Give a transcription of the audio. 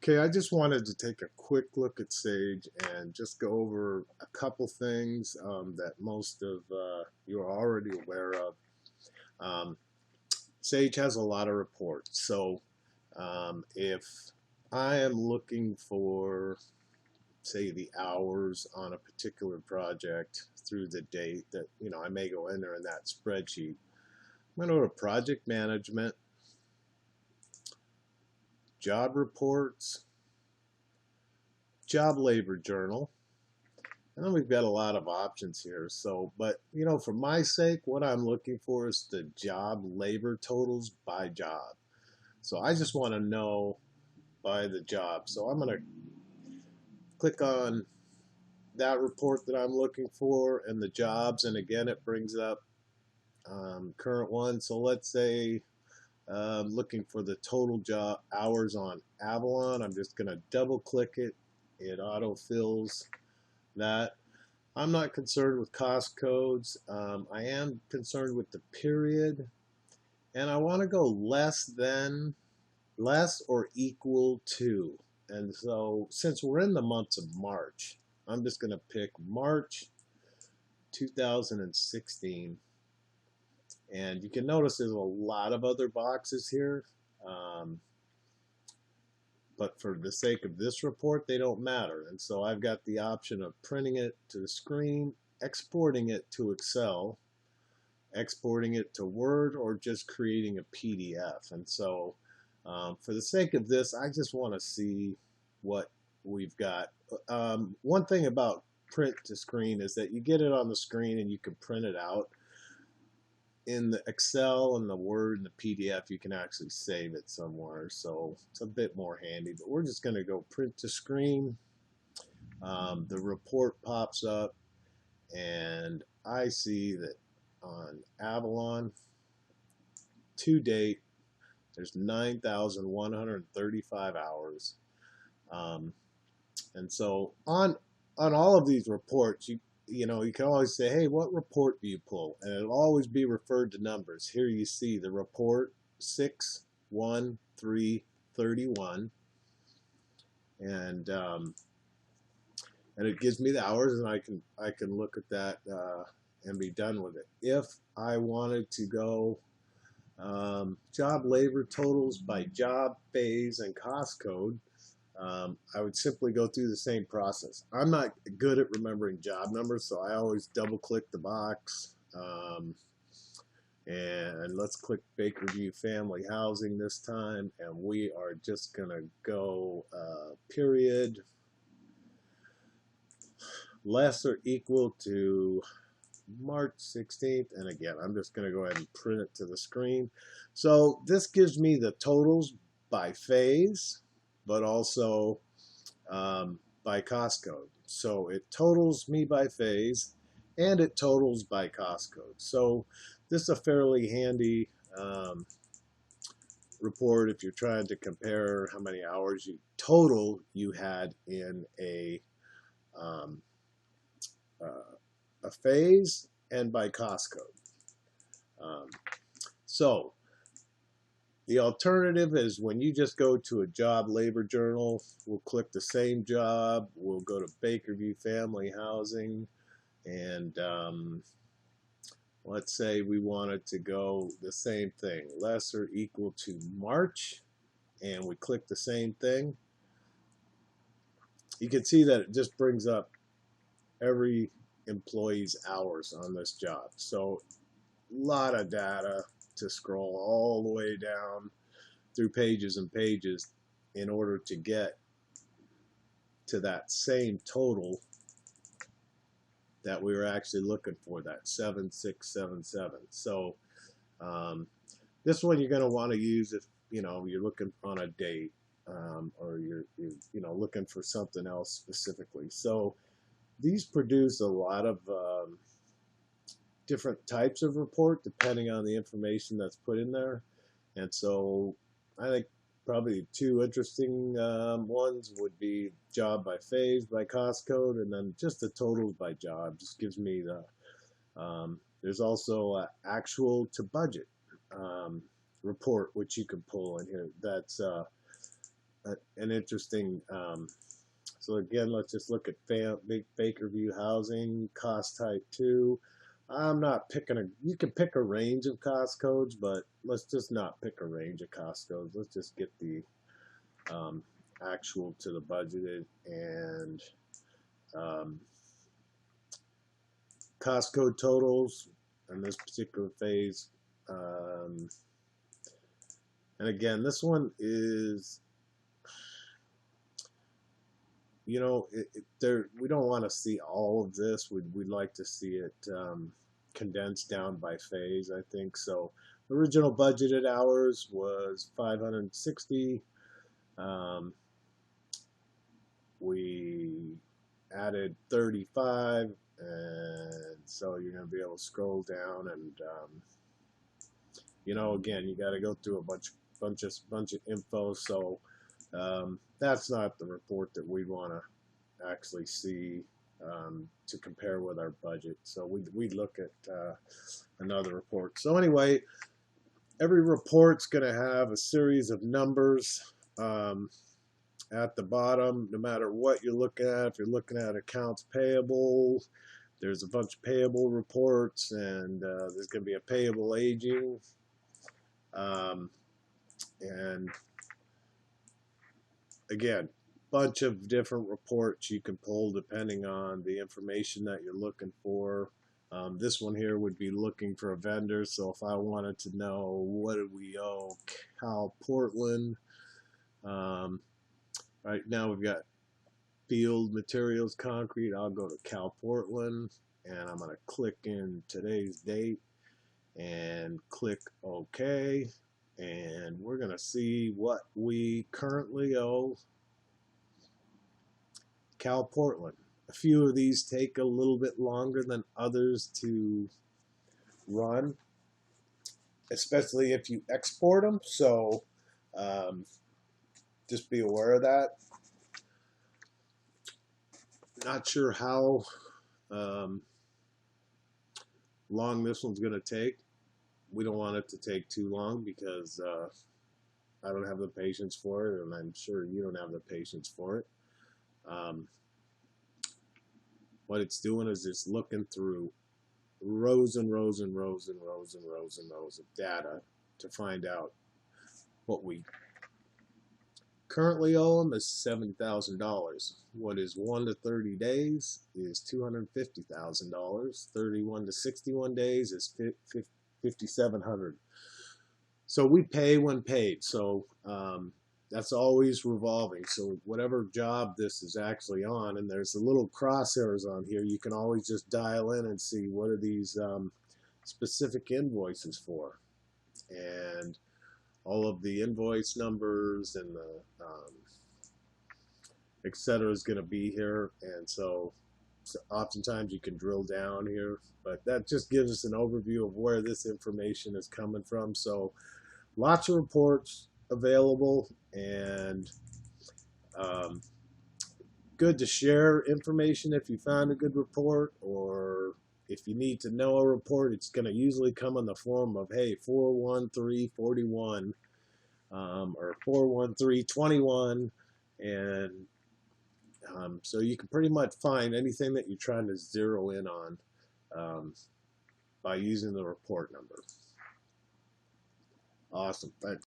Okay, I just wanted to take a quick look at Sage and just go over a couple things that most of you are already aware of. Um, Sage has a lot of reports, so if I am looking for, say, the hours on a particular project through the date that I may go in there in that spreadsheet, I'm going to go to Project Management, Job Reports, Job Labor Journal. And then we've got a lot of options here. So, but for my sake, what I'm looking for is the job labor totals by job. So I just want to know by the job. So I'm going to click on that report that I'm looking for and the jobs. And again, it brings up current one. So let's say looking for the total job hours on Avalon. I'm just going to double click it. It auto fills that. I'm not concerned with cost codes. I am concerned with the period, and I want to go less or equal to. And so since we're in the month of March, I'm just going to pick March 2016. And you can notice there's a lot of other boxes here. But for the sake of this report, they don't matter. And so I've got the option of printing it to the screen, exporting it to Excel, exporting it to Word, or just creating a PDF. And so for the sake of this, I just want to see what we've got. One thing about print to screen is that you get it on the screen and you can print it out. In the Excel and the Word and the PDF, you can actually save it somewhere, so it's a bit more handy. But we're just going to go print to screen. The report pops up, and I see that on Avalon, to date, there's 9,135 hours. And so on all of these reports, you can always say, hey, what report do you pull? And it'll always be referred to numbers. Here you see the report 6/1/3/31, and it gives me the hours, and I can look at that and be done with it. If I wanted to go job labor totals by job, phase, and cost code, I would simply go through the same process. I'm not good at remembering job numbers, so I always double click the box. And let's click Bakerview Family Housing this time, and we are just going to go period less or equal to March 16th. And again, I'm just going to go ahead and print it to the screen. So this gives me the totals by phase, but also by cost code. So it totals me by phase, and it totals by cost code. So this is a fairly handy report if you're trying to compare how many hours total you had in a phase and by cost code. So the alternative is when you just go to a job labor journal, we'll click the same job, we'll go to Bakerview Family Housing, and let's say we wanted to go the same thing, less or equal to March, and we click the same thing. You can see that it just brings up every employee's hours on this job. So a lot of data to scroll all the way down through pages and pages in order to get to that same total that we were actually looking for, that 7677. So this one you're going to want to use if you're looking on a date or you're looking for something else specifically. So these produce a lot of different types of report depending on the information that's put in there. And so I think probably two interesting ones would be job by phase by cost code, and then just the totals by job. Just gives me the there's also actual to budget report, which you can pull in here. That's an interesting. So again, let's just look at big Baker View housing cost type 2. I'm not picking a. You can pick a range of cost codes, but let's just not pick a range of cost codes. Let's just get the um, actual to the budgeted and um, cost code totals in this particular phase. Um, and again, this one is, you know, there, we don't want to see all of this. We'd like to see it condensed down by phase, I think. So original budgeted hours was 560. Um, we added 35, and so you're going to be able to scroll down and you know, again, you got to go through a bunch of info. So that's not the report that we want to actually see to compare with our budget. So we look at another report. So anyway, every report's going to have a series of numbers at the bottom, no matter what you're looking at. If you're looking at accounts payable, there's a bunch of payable reports, and there's going to be a payable aging. And again, bunch of different reports you can pull depending on the information that you're looking for. This one here would be looking for a vendor. So if I wanted to know what do we owe Cal Portland, right now we've got Field Materials Concrete. I'll go to Cal Portland, and I'm going to click in today's date and click OK. And we're going to see what we currently owe Cal Portland. A few of these take a little bit longer than others to run, especially if you export them. So just be aware of that. Not sure how long this one's going to take. We don't want it to take too long because I don't have the patience for it, and I'm sure you don't have the patience for it. What it's doing is it's looking through rows and rows and rows and rows and rows and rows of data to find out what we currently owe them is $70,000. What is 1 to 30 days is $250,000. 31 to 61 days is $5,700. So we pay when paid. So that's always revolving. So whatever job this is actually on, and there's a little crosshairs on here, you can always just dial in and see what are these specific invoices for. And all of the invoice numbers and the et cetera is going to be here. And so oftentimes you can drill down here, but that just gives us an overview of where this information is coming from. So lots of reports available, and good to share information if you found a good report, or if you need to know a report, it's going to usually come in the form of, hey, 41341 or 41321, and so you can pretty much find anything that you're trying to zero in on by using the report number. Awesome. Thanks.